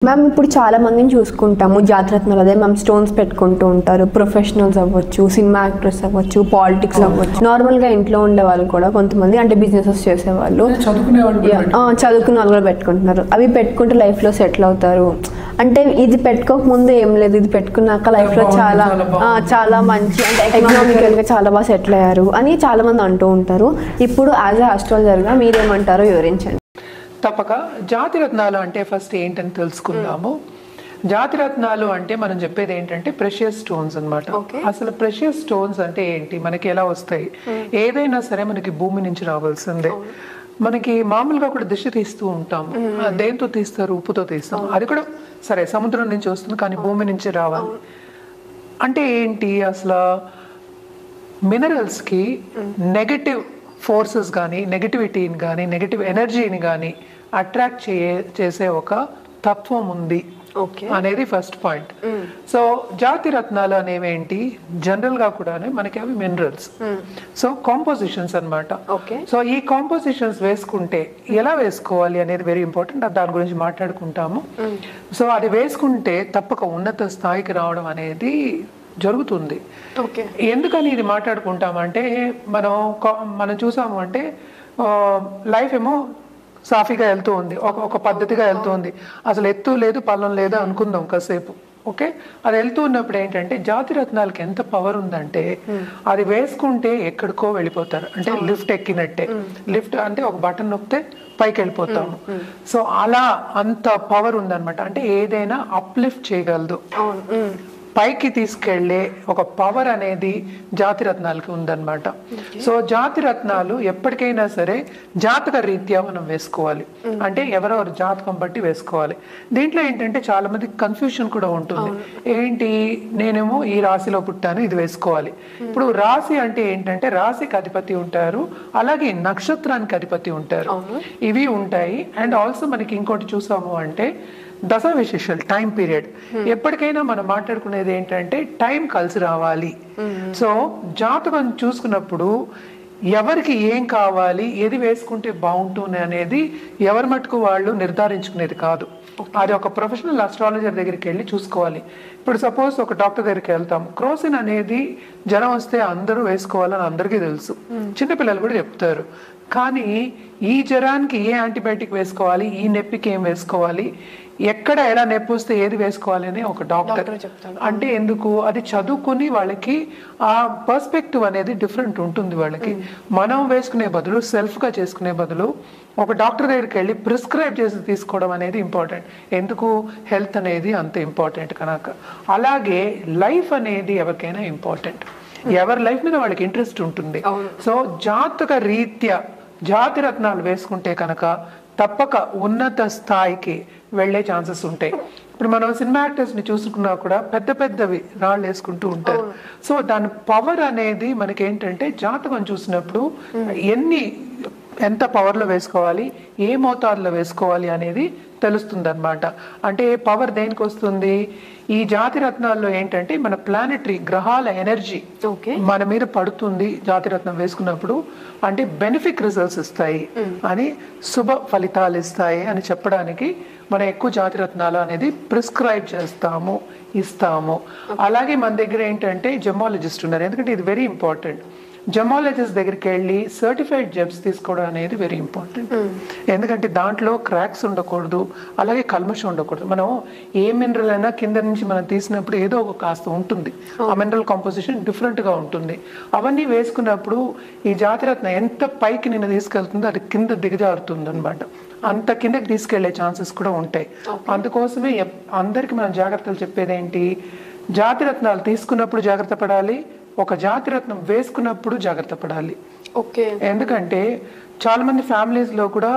Ma'am ఇప్పుడు చాలా మందిని చూసుకుంటాము జాతరత్నాలు అదే మ్యామ్ స్టోన్స్ పెట్టుకుంటూ ఉంటారు. ప్రొఫెషనల్స్ అవ్వచ్చు, సినిమా యాక్టర్స్ అవ్వచ్చు, పాలిటిక్స్ అవ్వచ్చు, నార్మల్గా ఇంట్లో ఉండే వాళ్ళు కూడా కొంతమంది అంటే బిజినెసెస్ చేసేవాళ్ళు చదువుకునే వాళ్ళు కూడా పెట్టుకుంటున్నారు. అవి పెట్టుకుంటే లైఫ్లో సెటిల్ అవుతారు. అంటే ఇది పెట్టుకోకముందు ఏం లేదు, ఇది పెట్టుకున్నాక లైఫ్లో చాలా మంచి అంటే ఎకనామికల్గా చాలా బాగా సెటిల్ అయ్యారు అని చాలా మంది అంటూ ఉంటారు. ఇప్పుడు యాజ్ ఎ ఆస్ట్రాలజర్గా మీరేమంటారో వివరించండి. తప్పక జాతిరత్నాలు అంటే ఫస్ట్ ఏంటని తెలుసుకుందాము. జాతిరత్నాలు అంటే మనం చెప్పేది ఏంటంటే ప్రెషియస్ స్టోన్స్ అన్నమాట. అసలు ప్రెషియస్ స్టోన్స్ అంటే ఏంటి, మనకి ఎలా వస్తాయి? ఏదైనా సరే మనకి భూమి నుంచి రావాల్సిందే. మనకి మామూలుగా కూడా దిశ తీస్తూ ఉంటాము. దేంతో తీస్తారు? ఉప్పుతో తీస్తాం. అది కూడా సరే సముద్రం నుంచి వస్తుంది, కానీ భూమి నుంచి రావాలి. అంటే ఏంటి అసలు మినరల్స్కి నెగటివ్ ఫోర్సెస్ కానీ, నెగటివిటీని కానీ, నెగటివ్ ఎనర్జీని కానీ అట్రాక్ట్ చేసే ఒక తత్వం ఉంది అనేది ఫస్ట్ పాయింట్. సో జాతి రత్నాలు అనేవేంటి, జనరల్ గా కూడా మనకి అవి మినరల్స్. సో కాంపోజిషన్స్ అన్నమాట. సో ఈ కాంపోజిషన్స్ వేసుకుంటే ఎలా వేసుకోవాలి అనేది వెరీ ఇంపార్టెంట్. దాని గురించి మాట్లాడుకుంటాము. సో అది వేసుకుంటే తప్పక ఉన్నత స్థాయికి రావడం అనేది జరుగుతుంది. ఎందుకని ఇది మాట్లాడుకుంటామంటే మనం చూసాము అంటే లైఫ్ ఏమో సాఫీగా వెళ్తూ ఉంది, ఒక పద్ధతిగా వెళ్తూ ఉంది. అసలు ఎత్తు లేదు పల్లం లేదు అనుకుందాం కాసేపు. ఓకే, అది వెళ్తూ ఉన్నప్పుడు ఏంటంటే జాతి రత్నాలకి ఎంత పవర్ ఉందంటే అది వేసుకుంటే ఎక్కడికో వెళ్ళిపోతారు. అంటే లిఫ్ట్ ఎక్కినట్టే. లిఫ్ట్ అంటే ఒక బటన్ నొక్కితే పైకి వెళ్ళిపోతాము. సో అలా అంత పవర్ ఉందన్నమాట. అంటే ఏదైనా అప్లిఫ్ట్ చేయగలదు, పైకి తీసుకెళ్లే ఒక పవర్ అనేది జాతి రత్నాలకి ఉందన్నమాట. సో జాతి రత్నాలు ఎప్పటికైనా సరే జాతక రీత్యా మనం వేసుకోవాలి. అంటే ఎవరెవరు జాతకం బట్టి వేసుకోవాలి. దీంట్లో ఏంటంటే చాలా మందికి కన్ఫ్యూషన్ కూడా ఉంటుంది. ఏంటి, నేనేమో ఈ రాశిలో పుట్టాను, ఇది వేసుకోవాలి. ఇప్పుడు రాశి అంటే ఏంటంటే రాశికి అధిపతి ఉంటారు, అలాగే నక్షత్రానికి అధిపతి ఉంటారు, ఇవి ఉంటాయి. అండ్ ఆల్సో మనకి ఇంకోటి చూసాము అంటే దశ విశేషాలు, టైం పీరియడ్. ఎప్పటికైనా మనం మాట్లాడుకునేది ఏంటంటే టైం కలిసి రావాలి. సో జాతకం చూసుకున్నప్పుడు ఎవరికి ఏం కావాలి, ఏది వేసుకుంటే బాగుంటుంది అనేది ఎవరి మటుకు వాళ్ళు నిర్ధారించుకునేది కాదు. అది ఒక ప్రొఫెషనల్ అస్ట్రాలజర్ దగ్గరికి వెళ్ళి చూసుకోవాలి. ఇప్పుడు సపోజ్ ఒక డాక్టర్ దగ్గరికి వెళ్తాం, క్రోసిన్ అనేది జ్వరం వస్తే అందరూ వేసుకోవాలని అందరికీ తెలుసు, చిన్నపిల్లలు కూడా చెప్తారు. కానీ ఈ జ్వరానికి ఏ యాంటీబయాటిక్ వేసుకోవాలి, ఈ నొప్పికి ఏం వేసుకోవాలి, ఎక్కడ ఎలా నొప్పి వస్తే ఏది వేసుకోవాలి అని ఒక డాక్టర్ చెప్తాడు. అంటే ఎందుకు, అది చదువుకుని వాళ్ళకి ఆ పర్స్పెక్టివ్ అనేది డిఫరెంట్ ఉంటుంది వాళ్ళకి. మనం వేసుకునే బదులు, సెల్ఫ్గా చేసుకునే బదులు ఒక డాక్టర్ దగ్గరికి వెళ్ళి ప్రిస్క్రైబ్ చేసి తీసుకోవడం అనేది ఇంపార్టెంట్. ఎందుకు, హెల్త్ అనేది అంత ఇంపార్టెంట్ కనుక. అలాగే లైఫ్ అనేది ఎవరికైనా ఇంపార్టెంట్, ఎవరి లైఫ్ మీద వాళ్ళకి ఇంట్రెస్ట్ ఉంటుంది. సో జాతక రీత్యా జాతి రత్నాలు వేసుకుంటే కనుక తప్పక ఉన్నత స్థాయికి వెళ్లే ఛాన్సెస్ ఉంటాయి. ఇప్పుడు మనం సినిమా యాక్టర్స్ ని చూసుకున్నా కూడా పెద్ద పెద్దవి రాళ్ళు వేసుకుంటూ ఉంటారు. సో దాని పవర్ అనేది మనకి ఏంటంటే జాతకం చూసినప్పుడు ఎంత పవర్లో వేసుకోవాలి, ఏ మోతాదులో వేసుకోవాలి అనేది తెలుస్తుంది అనమాట. అంటే పవర్ దేనికి వస్తుంది, ఈ జాతి రత్నాల్లో ఏంటంటే మన ప్లానెటరీ గ్రహాల ఎనర్జీ మన మీద పడుతుంది జాతి రత్నం వేసుకున్నప్పుడు. అంటే బెనిఫిక్ రిజల్ట్స్ ఇస్తాయి అని, శుభ ఫలితాలు ఇస్తాయి అని చెప్పడానికి మనం ఎక్కువ జాతి రత్నాలు అనేది ప్రిస్క్రైబ్ చేస్తాము, ఇస్తాము. అలాగే మన దగ్గర ఏంటంటే జెమాలజిస్ట్ ఉన్నారు. ఎందుకంటే ఇది వెరీ ఇంపార్టెంట్. జెమాలజిస్ట్ దగ్గరికి వెళ్ళి సర్టిఫైడ్ జెమ్స్ తీసుకోవడం అనేది వెరీ ఇంపార్టెంట్. ఎందుకంటే దాంట్లో క్రాక్స్ ఉండకూడదు, అలాగే కల్మషం ఉండకూడదు. మనం ఏ మినరల్ అయినా కింద నుంచి మనం తీసినప్పుడు ఏదో ఒక కాస్త ఉంటుంది, ఆ మినరల్ కాంపోజిషన్ డిఫరెంట్ గా ఉంటుంది. అవన్నీ వేసుకున్నప్పుడు ఈ జాతిరత్న ఎంత పైకి నిన్ను తీసుకెళ్తుందో అది కింద దిగజారుతుంది అనమాట. అంత కిందకి తీసుకెళ్లే ఛాన్సెస్ కూడా ఉంటాయి. అందుకోసమే అందరికి మనం జాగ్రత్తలు చెప్పేది ఏంటి, జాతిరత్నాలు తీసుకున్నప్పుడు జాగ్రత్త పడాలి, ఒక జాతిరత్నం వేసుకున్నప్పుడు జాగ్రత్త పడాలి. ఎందుకంటే చాలా మంది ఫ్యామిలీస్ లో కూడా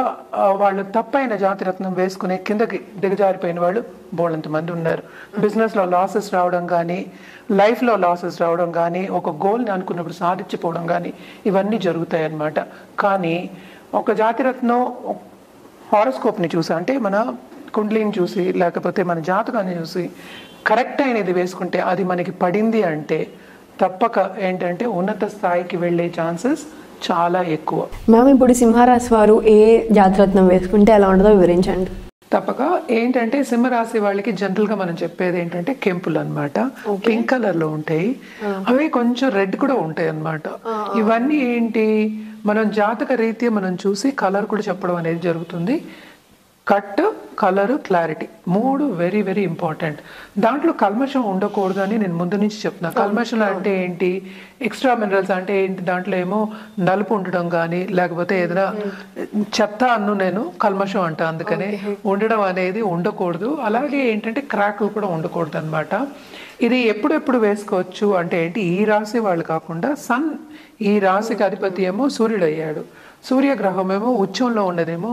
వాళ్ళు తప్పైన జాతిరత్నం వేసుకునే కిందకి దిగజారిపోయిన వాళ్ళు బోళ్ళంత మంది ఉన్నారు. బిజినెస్ లో లాసెస్ రావడం కానీ, లైఫ్ లో లాసెస్ రావడం కానీ, ఒక గోల్ ని అనుకున్నప్పుడు సాధించిపోవడం కానీ, ఇవన్నీ జరుగుతాయి అన్నమాట. కానీ ఒక జాతిరత్నం హారోస్కోప్ ని చూసి, అంటే మన కుండలిని చూసి, లేకపోతే మన జాతకాన్ని చూసి కరెక్ట్ అయినది వేసుకుంటే అది మనకి పడింది అంటే తప్పక ఏంటంటే ఉన్నత స్థాయికి వెళ్ళే ఛాన్సెస్ చాలా ఎక్కువ. మ్యామ్ ఇప్పుడు సింహరాశి వారు ఏ జాతిరత్నం వేసుకుంటే ఎలా ఉండదో వివరించండి. తప్పక. ఏంటంటే సింహరాశి వాళ్ళకి జనరల్ గా మనం చెప్పేది ఏంటంటే కెంపులు అన్నమాట. పింక్ కలర్ లో ఉంటాయి, అవి కొంచెం రెడ్ కూడా ఉంటాయి అన్నమాట. ఇవన్నీ ఏంటి, మనం జాతక రీత్యా మనం చూసి కలర్ కూడా చెప్పడం అనేది జరుగుతుంది. కట్, కలరు, క్లారిటీ, మూడు వెరీ వెరీ ఇంపార్టెంట్. దాంట్లో కల్మషం ఉండకూడదు అని నేను ముందు నుంచి చెప్తున్నా. కల్మషం అంటే ఏంటి, ఎక్స్ట్రా మినరల్స్ అంటే ఏంటి, దాంట్లో ఏమో నలుపు ఉండడం కానీ లేకపోతే ఏదైనా చెత్త అన్ను నేను కల్మషం అంట, అందుకనే ఉండడం అనేది ఉండకూడదు. అలాగే ఏంటంటే క్రాక్లు కూడా ఉండకూడదు అనమాట. ఇది ఎప్పుడెప్పుడు వేసుకోవచ్చు అంటే ఏంటి, ఈ రాశి వాళ్ళు కాకుండా సన్ ఈ రాశికి అధిపతి ఏమో సూర్యుడు అయ్యాడు, సూర్యగ్రహం ఏమో ఉచ్చంలో ఉన్నదేమో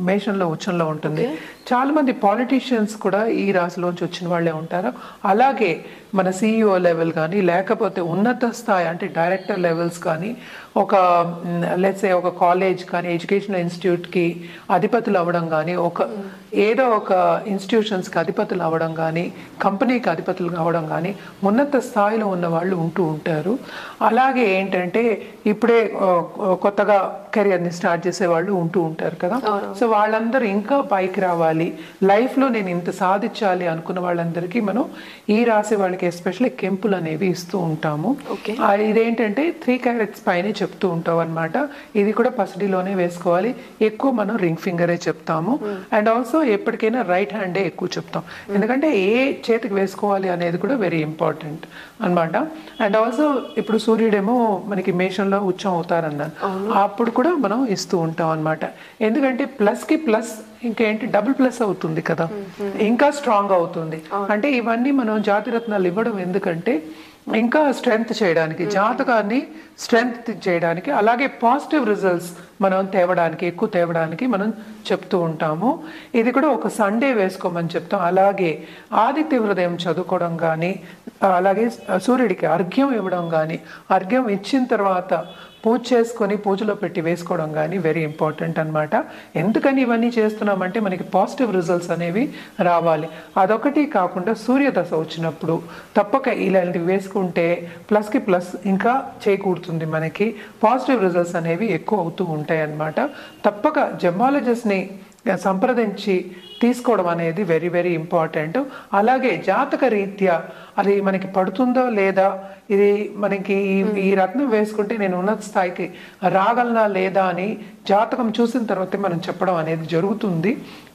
మేషంలో ఉచ్చంలో ఉంటుంది. చాలా మంది పాలిటీషియన్స్ కూడా ఈ రాశిలోంచి వచ్చిన వాళ్ళే ఉంటారు. అలాగే మన సిఇఓ లెవెల్ కానీ లేకపోతే ఉన్నత స్థాయి అంటే డైరెక్టర్ లెవెల్స్ కానీ, ఒక లెట్సే ఒక కాలేజ్ కానీ ఎడ్యుకేషనల్ ఇన్స్టిట్యూట్కి అధిపతులు అవ్వడం కానీ, ఏదో ఒక ఇన్స్టిట్యూషన్స్కి అధిపతులు అవ్వడం కానీ, కంపెనీకి అధిపతులు అవ్వడం కానీ ఉన్నత స్థాయిలో ఉన్న వాళ్ళు ఉంటూ ఉంటారు. అలాగే ఏంటంటే ఇప్పుడే కొత్తగా కెరియర్ని స్టార్ట్ చేసే వాళ్ళు ఉంటూ ఉంటారు కదా. సో వాళ్ళందరూ ఇంకా పైకి రావాలి, లైఫ్లో నేను ఇంత సాధించాలి అనుకున్న వాళ్ళందరికీ మనం ఈ రాశి వాళ్ళకి ఎస్పెషల్లీ కెంపులు అనేవి ఇస్తూ ఉంటాము. ఇదేంటంటే 3 క్యారెట్స్ పైనే చెప్తూ ఉంటాం అనమాట. ఇది కూడా పసిడిలోనే వేసుకోవాలి. ఎక్కువ మనం రింగ్ ఫింగరే చెప్తాము. అండ్ ఆల్సో ఎప్పటికైనా రైట్ హ్యాండే ఎక్కువ చెప్తాం, ఎందుకంటే ఏ చేతికి వేసుకోవాలి అనేది కూడా వెరీ ఇంపార్టెంట్ అనమాట. అండ్ ఆల్సో ఇప్పుడు సూర్యుడేమో మనకి మేషంలో ఉచ్చం అవుతారన్నాను, అప్పుడు కూడా మనం ఇస్తూ ఉంటాం అనమాట. ఎందుకంటే ప్లస్ కి ప్లస్ ఇంకేంటి డబుల్ ప్లస్ అవుతుంది కదా, ఇంకా స్ట్రాంగ్ అవుతుంది. అంటే ఇవన్నీ మనం జాతిరత్నాలు ఇవ్వడం ఎందుకంటే ఇంకా స్ట్రెంగ్త్ చేయడానికి, జాతకాన్ని స్ట్రెంగ్త్ చేయడానికి, అలాగే పాజిటివ్ రిజల్ట్స్ మనం ఎక్కువ తేవడానికి మనం చెప్తూ ఉంటాము. ఇది కూడా ఒక సండే వేసుకోమని చెప్తాం. అలాగే ఆదిత్య హృదయం చదువుకోవడం కానీ, అలాగే సూర్యుడికి అర్ఘ్యం ఇవ్వడం కానీ, అర్ఘ్యం ఇచ్చిన తర్వాత పూజ చేసుకొని పూజలో పెట్టి వేసుకోవడం కానీ వెరీ ఇంపార్టెంట్ అనమాట. ఎందుకని ఇవన్నీ చేస్తున్నామంటే మనకి పాజిటివ్ రిజల్ట్స్ అనేవి రావాలి. అదొకటి కాకుండా సూర్యదశ వచ్చినప్పుడు తప్పక ఇలాంటివి వేసుకుంటే ప్లస్కి ప్లస్ ఇంకా చేకూరుతుంది, మనకి పాజిటివ్ రిజల్ట్స్ అనేవి ఎక్కువ అవుతూ ఉంటాయి అన్నమాట. తప్పక జెమాలజిస్ట్ని సంప్రదించి తీసుకోవడం అనేది వెరీ వెరీ ఇంపార్టెంట్. అలాగే జాతక రీత్యా అది మనకి పడుతుందో లేదా, ఇది మనకి ఈ రత్నం వేసుకుంటే నేను ఉన్నత స్థాయికి రాగలనా లేదా అని జాతకం చూసిన తర్వాత మనం చెప్పడం అనేది జరుగుతుంది.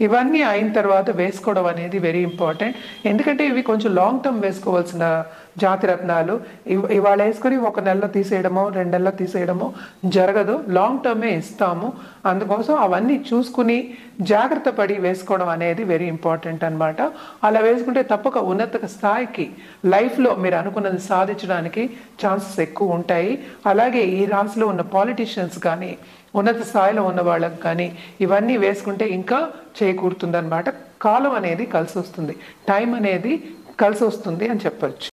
ఇవన్నీ అయిన తర్వాత వేసుకోవడం అనేది వెరీ ఇంపార్టెంట్. ఎందుకంటే ఇవి కొంచెం లాంగ్ టర్మ్ వేసుకోవాల్సిన జాతి రత్నాలు. ఇవాళ వేసుకొని 1 నెలలో తీసేయడమో 2 నెలల్లో తీసేయడమో జరగదు, లాంగ్ టర్మే ఇస్తాము. అందుకోసం అవన్నీ చూసుకుని జాగ్రత్త పడి వేసుకోవడం అనేది వెరీ ఇంపార్టెంట్ అనమాట. అలా వేసుకుంటే తప్పక ఉన్నత స్థాయికి లైఫ్లో మీరు అనుకున్నది సాధించడానికి ఛాన్సెస్ ఎక్కువ ఉంటాయి. అలాగే ఈ రాశిలో ఉన్న పాలిటీషియన్స్ కానీ ఉన్నత స్థాయిలో ఉన్న వాళ్ళకి కానీ ఇవన్నీ వేసుకుంటే ఇంకా చేకూరుతుంది అనమాట. కాలం అనేది కలిసి వస్తుంది, టైం అనేది కలిసి వస్తుంది అని చెప్పచ్చు.